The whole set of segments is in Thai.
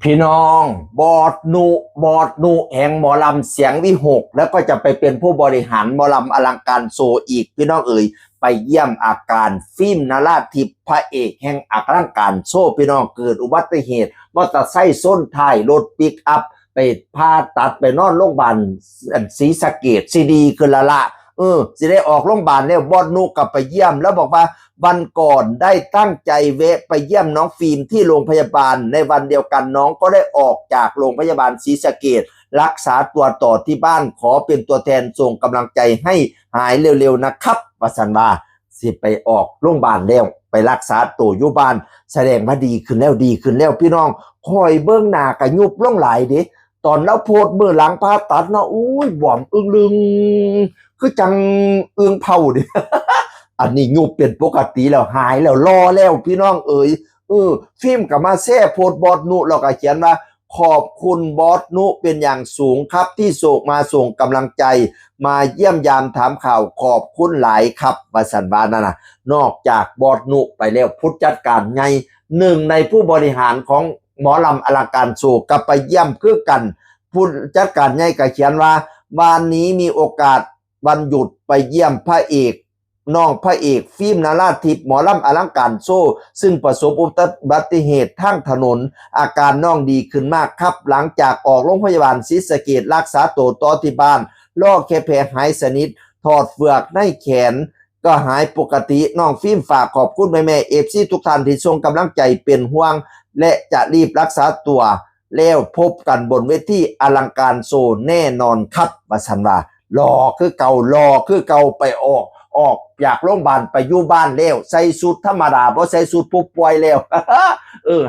พี่น้องบอดหนุแห่งหมอลำเสียงวิหกแล้วก็จะไปเป็นผู้บริหารหมอลำอลังการโซอีกพี่น้องเอ๋ยไปเยี่ยมอาการฟิล์มนาราธิปพระเอกแห่งอลังการโซพี่น้องเกิดอุบัติเหตุมอเตอร์ไซค์ส้นท้ายรถปิกอัพไปผ่าตัดไปนอนโรงพยาบาลศรีสะเกษซีดีคือละสิได้ออกโรงพยาบาลเนี่ยบอดนุกลับไปเยี่ยมแล้วบอกว่าวันก่อนได้ตั้งใจแวะไปเยี่ยมน้องฟิล์มที่โรงพยาบาลในวันเดียวกันน้องก็ได้ออกจากโรงพยาบาลศรีสะเกษรักษาตัวต่อที่บ้านขอเป็นตัวแทนส่งกำลังใจให้หายเร็วๆนะครับประสันว่าสิไปออกโรงพยาบาลแล้วไปรักษาตัวอยู่บ้านแสดงว่าดีขึ้นแล้วพี่น้องคอยเบื้องหน้ากะยุบลงหลายดิตอนแล้วโพดมือหลังผ่าตัดเนาะอุ้ยบวมอึ้งลึงคือจังเอื้องเผาดิ อันนี้ยุบเป็นปกติแล้วหายแล้วรอแล้วพี่น้องเอ๋ยฟิล์มกับมาแซ่โพดบอสนุแล้วก็เขียนว่าขอบคุณบอสนุเป็นอย่างสูงครับที่ส่งกำลังใจมาเยี่ยมยามถามข่าวขอบคุณหลายครับวสันบานั่นนะนอกจากบอสนุไปแล้วผู้จัดการไงหนึ่งในผู้บริหารของหมอลำอลังการโศกกับไปเยี่ยมคือกันผู้จัดการไงก็เขียนว่าวันนี้มีโอกาสวันหยุดไปเยี่ยมพระเอกน้องพระเอกฟิล์มนาราธิปหมอลำอลังการโซ่ซึ่งประสบอุบัติเหตุทางถนนอาการน้องดีขึ้นมากครับหลังจากออกโรงพยาบาลศรีสะเกษรักษาตัวต่อที่บ้านลอกแค่แผลหายสนิทถอดเฟือกในแขนก็หายปกติน้องฟิล์มฝากขอบคุณแม่เอฟซีทุกท่านที่ส่งกำลังใจเป็นห่วงและจะรีบรักษาตัวแล้วพบกันบนเวทีอลังการโซแน่นอนครับว่าสันว่ารอคือเก่ไปออกจากโรงพยาบาลไปอยู่บ้านแล้วใส่สูทธรรมดาบ่ใส่สูทผู้ป่วยแล้ว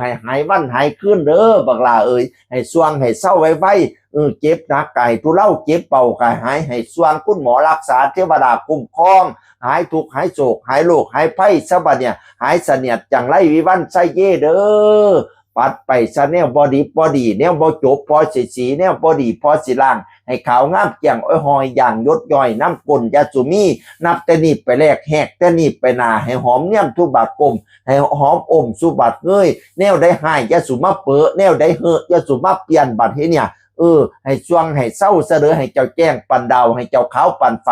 ให้หายวันหายคืนเด้อบักลาเอ้ยให้สว่างให้เศร้าไว้เจ็บหนักไก่ทุเลาเจ็บเป่าไก่หายให้สว่างคุณหมอรักษาเทวดาคุ้มครองหายทุกข์หายโศกหายโรคหายภัยซะบัดเนี่ยหายเสนียดจังไรวิวันไสเย่เด้อปัดไปซะแนวบอดีแนวบ่จบพอสีแนวบอดีพอสิล่างให้ขาวงามเกี่ยงอ้อยหอยอย่างยศย่อยน้ำกลยาสุมีนับแต่นี้ไปแลกแหกแต่นี้ไปนาให้หอมเนี่ยมทุบาทกลมให้หอมอมสุบัดเงยแนวได้หายยาสุมาเปอแนวได้เหอะยาสุมาเปลี่ยนบัดเฮเนี่ยให้สว่างให้เศร้าเสดอให้เจ้าแจ้งปันดาวให้เจ้าขาวปันไฟ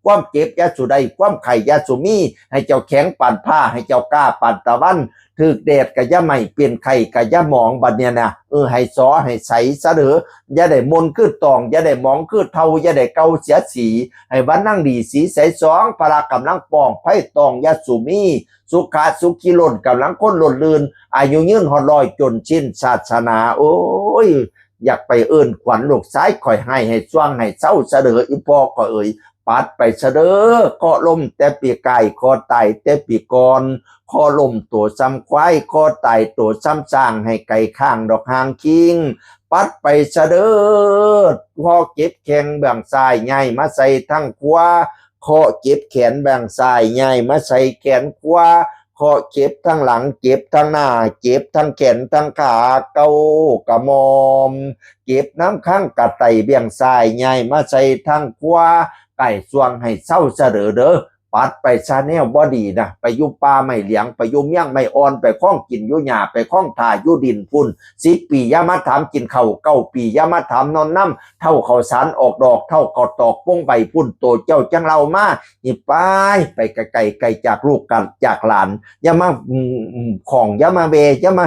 ความเจ็บยาสุใดความไข่ยาสุมีให้เจ้าแข็งปันผ้าให้เจ้ากล้าปันตะวันถึกแดดกะยะไม่เปลี่ยนไข่กะยะหมองบัดเนี่ยนะให้ซอให้ใสเสดออย่าได้มนคือตองอย่าได้หมองคือเทาอย่าได้เกาเสียสีให้วันนั่งดีสีใสสองพละกำลังปองไพ่ตองยาสุมีสุขาสุขีล้นกำลังคนล้นลื่นอายุยืนหอดลอยจนชิ้นศาสนาโอ้ยอยากไปขวัญลูกซ้ายคอยให้สว่างให้เศร้าเสดออีพ่อก็ปัดไปเสดอก็ลมแต่ปีไก่คอไตแต่ปีกรคอลมตัวซ้ำควายคอไตตัวซ้ำสร้างให้ไก่ข้างดอกหางคิงปัดไปเสดอพอเก็บแข้งแบ่งซ้ายใหญ่มาใส่ทั้งขวาคอเก็บแขนแบ่งซ้ายใหญ่มาใส่แขนขวาคอเก็บทั้งหลังเก็บทั้งหน้าเก็บทั้งแขนทั้งขาเกากระมอมเก็บน้ำข้างกระไตเบี่ยงซ้ายใหญ่มาใส่ทั้งขวาไก่สวงให้เศร้าเสดอเด้อปัดไปชาแนลบอดีนะไปยุบปลาไม่เหลียงไปยุบเมี่ยงไม่อ่อนไปข้องกินยุหยาไปข้องถ่ายยุดินพุ่น10 ปียามาถามกินเข่า9 ปียามาถามนอนน้ำเท่าเขาสารออกดอกเท่าเขาตอกป้งใบพุ่นโตเจ้าจังเรามานี่ไปไกลจากลูกกันจากหลานอย่ามาของอย่ามาเวอย่ามา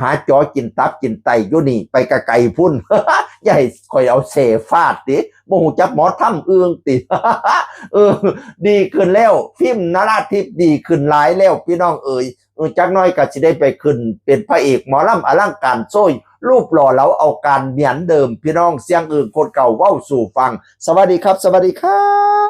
หาจอกินตับกินไตยุนี่ไปไกลพุ่น อย่าให้คอยเอาเสฟาดดิบ่หูจักหมอถ้ำเอืองติ ดีขึ้นแล้วฟิล์มนาราธิปดีขึ้นหลายแล้วพี่น้องจักน้อยก็สิได้ไปขึ้นเป็นพระเอกหมอลำอลังการโซ่รูปหล่อเราเอาการเหมือนเดิมพี่น้องเสียงคนเก่าเว้าสู่ฟังสวัสดีครับ